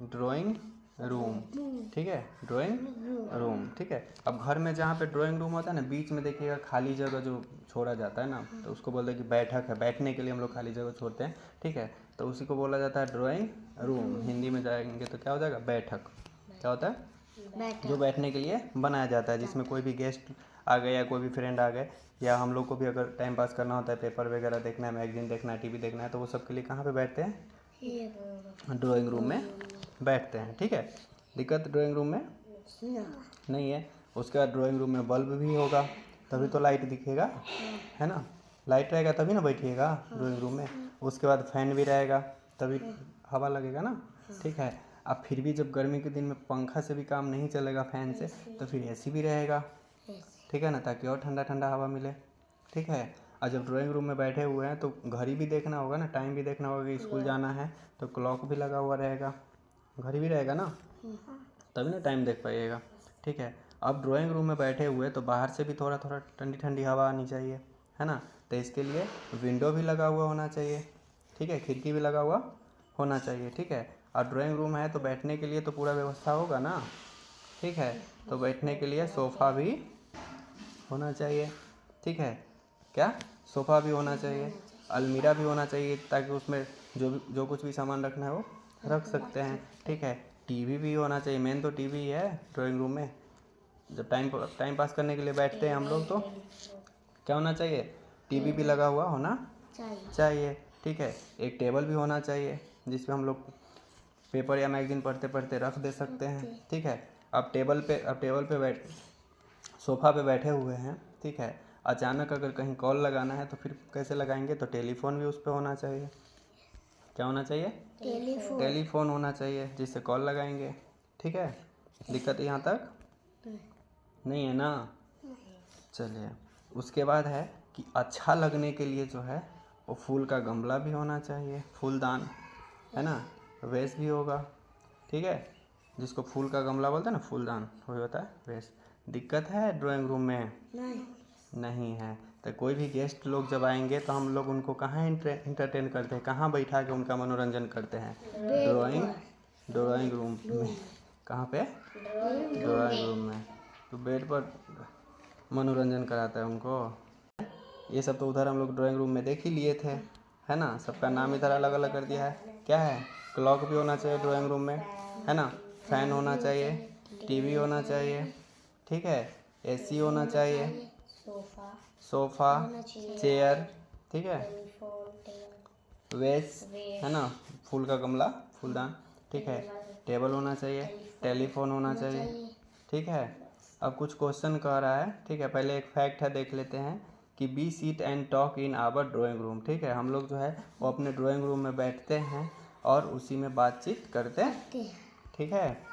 Drawing room, ठीक है, drawing room, ठीक है। अब घर में जहाँ पे ड्राइंग रूम होता है ना, बीच में देखिएगा खाली जगह जो छोड़ा जाता है ना, तो उसको बोलते हैं कि बैठक है, बैठने के लिए हम लोग खाली जगह छोड़ते हैं, ठीक है। तो उसी को बोला जाता है ड्राइंग रूम। हिंदी में जाएंगे तो क्या हो जाएगा, बैठक। क्या होता है, जो बैठने के लिए बनाया जाता है, जिसमें कोई भी गेस्ट आ गए या कोई भी फ्रेंड आ गए, या हम लोग को भी अगर टाइम पास करना होता है, पेपर वगैरह देखना है, मैगजीन देखना है, टीवी देखना है, तो वो सब के लिए कहाँ पे बैठते हैं, ड्राइंग रूम में बैठते हैं, ठीक है। दिक्कत ड्राइंग रूम में नहीं है। उसके बाद ड्राइंग रूम में बल्ब भी होगा, तभी तो लाइट दिखेगा, है ना। लाइट रहेगा तभी ना बैठिएगा ड्राइंग रूम में। उसके बाद फैन भी रहेगा, तभी हवा लगेगा ना, ठीक है। अब फिर भी जब गर्मी के दिन में पंखा से भी काम नहीं चलेगा, फैन से, तो फिर एसी भी रहेगा, ठीक है ना, ताकि और ठंडा ठंडा हवा मिले, ठीक है। और जब ड्राइंग रूम में बैठे हुए हैं तो घड़ी भी देखना होगा ना, टाइम भी देखना होगा कि स्कूल जाना है, तो क्लॉक भी लगा हुआ रहेगा, घड़ी भी रहेगा ना, तभी ना टाइम देख पाइएगा, ठीक है। अब ड्राइंग रूम में बैठे हुए तो बाहर से भी थोड़ा थोड़ा ठंडी ठंडी हवा आनी चाहिए, है ना। तो इसके लिए विंडो भी लगा हुआ होना चाहिए, ठीक है, खिड़की भी लगा हुआ होना चाहिए, ठीक है। और ड्राइंग रूम है तो बैठने के लिए तो पूरा व्यवस्था होगा ना, ठीक है। तो बैठने के लिए सोफ़ा भी होना चाहिए, ठीक है। क्या, सोफ़ा भी होना चाहिए, अलमीरा भी होना चाहिए, ताकि उसमें जो कुछ भी सामान रखना है वो रख सकते हैं, ठीक है। टीवी भी होना चाहिए, मेन तो टीवी ही है ड्राइंग रूम में। जब टाइम पास करने के लिए बैठते हैं हम लोग तो क्या होना चाहिए, टीवी भी लगा हुआ होना चाहिए, ठीक है। एक टेबल भी होना चाहिए जिस पे हम लोग पेपर या मैगजीन पढ़ते पढ़ते रख दे सकते हैं, ठीक है। अब टेबल पे बैठ सोफ़ा पे बैठे हुए हैं, ठीक है। अचानक अगर कहीं कॉल लगाना है तो फिर कैसे लगाएंगे, तो टेलीफोन भी उस पर होना चाहिए। क्या होना चाहिए, टेलीफोन होना चाहिए, जिससे कॉल लगाएंगे, ठीक है। दिक्कत यहाँ तक नहीं है ना। चलिए, उसके बाद है कि अच्छा लगने के लिए जो है वो फूल का गमला भी होना चाहिए, फूलदान, है ना, वेस भी होगा, ठीक है। जिसको फूल का गमला बोलते हैं ना, फूलदान, वही होता है वेस। दिक्कत है ड्राइंग रूम में नहीं है। तो कोई भी गेस्ट लोग जब आएंगे तो हम लोग उनको कहाँ इंटरटेन करते हैं, कहाँ बैठा के उनका मनोरंजन करते हैं, ड्राइंग रूम में। कहाँ पे, ड्राइंग रूम में। तो बेड पर मनोरंजन कराता है उनको। ये सब तो उधर हम लोग ड्राइंग रूम में देख ही लिए थे, है ना। सबका नाम इधर अलग अलग कर दिया है। क्या है, क्लॉक भी होना चाहिए ड्राइंग रूम में, है ना, फैन होना चाहिए, टीवी होना चाहिए, ठीक है, एसी होना चाहिए, सोफ़ा, चेयर, ठीक है, वेस, है ना, फूल का गमला, फूलदान, ठीक है, टेबल होना चाहिए, टेलीफोन होना चाहिए, ठीक है। अब कुछ क्वेश्चन कह रहा है, ठीक है। पहले एक फैक्ट है, देख लेते हैं कि be seat and talk in our drawing room, ठीक है। हम लोग जो है वो अपने ड्राइंग रूम में बैठते हैं और उसी में बातचीत करते हैं, ठीक है।